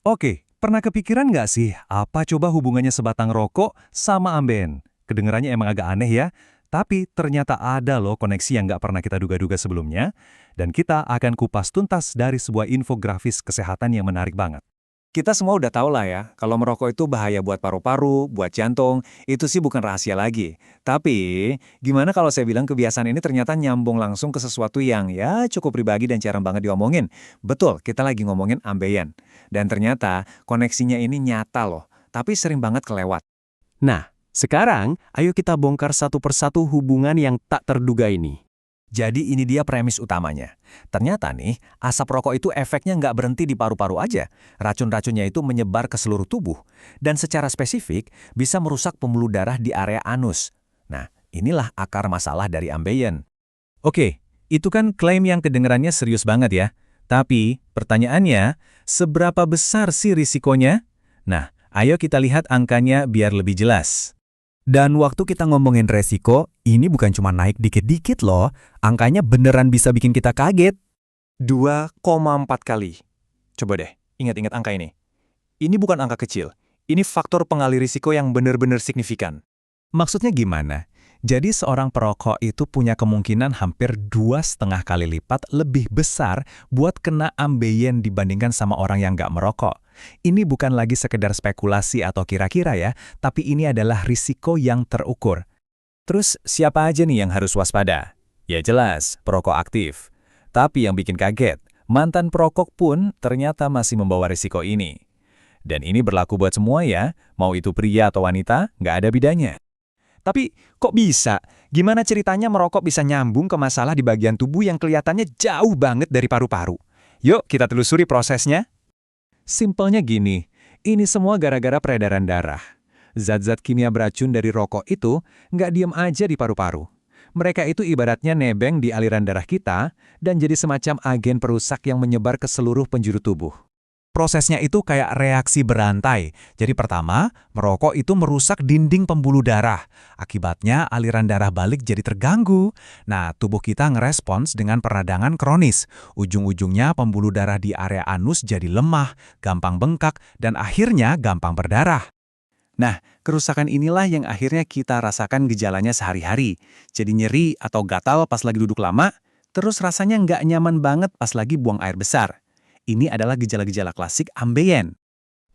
Oke, pernah kepikiran nggak sih apa coba hubungannya sebatang rokok sama ambeien? Kedengarannya emang agak aneh ya, tapi ternyata ada loh koneksi yang nggak pernah kita duga-duga sebelumnya, dan kita akan kupas tuntas dari sebuah infografis kesehatan yang menarik banget. Kita semua udah tahu lah ya, kalau merokok itu bahaya buat paru-paru, buat jantung, itu sih bukan rahasia lagi. Tapi, gimana kalau saya bilang kebiasaan ini ternyata nyambung langsung ke sesuatu yang ya cukup pribadi dan jarang banget diomongin. Betul, kita lagi ngomongin ambeien. Dan ternyata koneksinya ini nyata loh, tapi sering banget kelewat. Nah, sekarang ayo kita bongkar satu persatu hubungan yang tak terduga ini. Jadi ini dia premis utamanya. Ternyata nih, asap rokok itu efeknya nggak berhenti di paru-paru aja. Racun-racunnya itu menyebar ke seluruh tubuh. Dan secara spesifik, bisa merusak pembuluh darah di area anus. Nah, inilah akar masalah dari ambeien. Oke, itu kan klaim yang kedengarannya serius banget ya. Tapi, pertanyaannya, seberapa besar sih risikonya? Nah, ayo kita lihat angkanya biar lebih jelas. Dan waktu kita ngomongin resiko, ini bukan cuma naik dikit-dikit loh. Angkanya beneran bisa bikin kita kaget. 2,4 kali. Coba deh, ingat-ingat angka ini. Ini bukan angka kecil. Ini faktor pengalih risiko yang benar-benar signifikan. Maksudnya gimana? Jadi seorang perokok itu punya kemungkinan hampir 2,5 kali lipat lebih besar buat kena ambeien dibandingkan sama orang yang nggak merokok. Ini bukan lagi sekedar spekulasi atau kira-kira ya, tapi ini adalah risiko yang terukur. Terus siapa aja nih yang harus waspada? Ya jelas, perokok aktif. Tapi yang bikin kaget, mantan perokok pun ternyata masih membawa risiko ini. Dan ini berlaku buat semua ya, mau itu pria atau wanita, nggak ada bedanya. Tapi kok bisa? Gimana ceritanya merokok bisa nyambung ke masalah di bagian tubuh yang kelihatannya jauh banget dari paru-paru? Yuk kita telusuri prosesnya. Simpelnya gini, ini semua gara-gara peredaran darah. Zat-zat kimia beracun dari rokok itu nggak diem aja di paru-paru. Mereka itu ibaratnya nebeng di aliran darah kita dan jadi semacam agen perusak yang menyebar ke seluruh penjuru tubuh. Prosesnya itu kayak reaksi berantai. Jadi pertama, merokok itu merusak dinding pembuluh darah. Akibatnya aliran darah balik jadi terganggu. Nah, tubuh kita ngerespons dengan peradangan kronis. Ujung-ujungnya pembuluh darah di area anus jadi lemah, gampang bengkak, dan akhirnya gampang berdarah. Nah, kerusakan inilah yang akhirnya kita rasakan gejalanya sehari-hari. Jadi nyeri atau gatal pas lagi duduk lama, terus rasanya nggak nyaman banget pas lagi buang air besar. Ini adalah gejala-gejala klasik ambeien.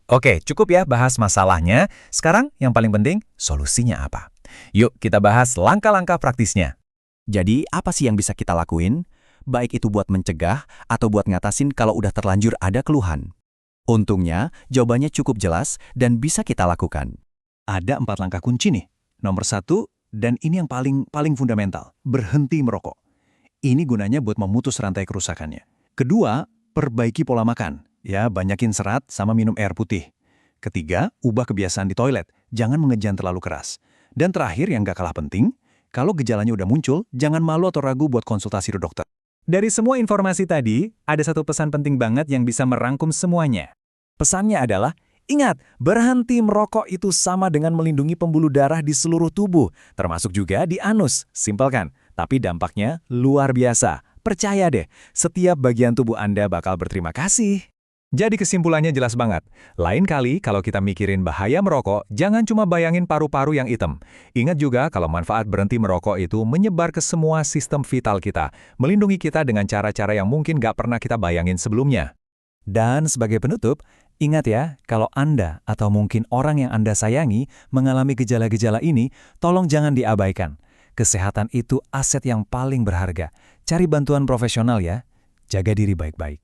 Oke, cukup ya bahas masalahnya. Sekarang yang paling penting, solusinya apa? Yuk kita bahas langkah-langkah praktisnya. Jadi apa sih yang bisa kita lakuin? Baik itu buat mencegah atau buat ngatasin kalau udah terlanjur ada keluhan. Untungnya, jawabannya cukup jelas dan bisa kita lakukan. Ada 4 langkah kunci nih. Nomor 1, dan ini yang paling fundamental, berhenti merokok. Ini gunanya buat memutus rantai kerusakannya. Kedua, perbaiki pola makan. Ya, banyakin serat sama minum air putih. Ketiga, ubah kebiasaan di toilet. Jangan mengejan terlalu keras. Dan terakhir yang gak kalah penting, kalau gejalanya udah muncul, jangan malu atau ragu buat konsultasi ke dokter. Dari semua informasi tadi, ada satu pesan penting banget yang bisa merangkum semuanya. Pesannya adalah, ingat, berhenti merokok itu sama dengan melindungi pembuluh darah di seluruh tubuh, termasuk juga di anus. Simpel kan? Tapi dampaknya luar biasa. Percaya deh, setiap bagian tubuh Anda bakal berterima kasih. Jadi kesimpulannya jelas banget. Lain kali kalau kita mikirin bahaya merokok, jangan cuma bayangin paru-paru yang hitam. Ingat juga kalau manfaat berhenti merokok itu menyebar ke semua sistem vital kita, melindungi kita dengan cara-cara yang mungkin gak pernah kita bayangin sebelumnya. Dan sebagai penutup, ingat ya, kalau Anda atau mungkin orang yang Anda sayangi mengalami gejala-gejala ini, tolong jangan diabaikan. Kesehatan itu aset yang paling berharga. Cari bantuan profesional ya. Jaga diri baik-baik.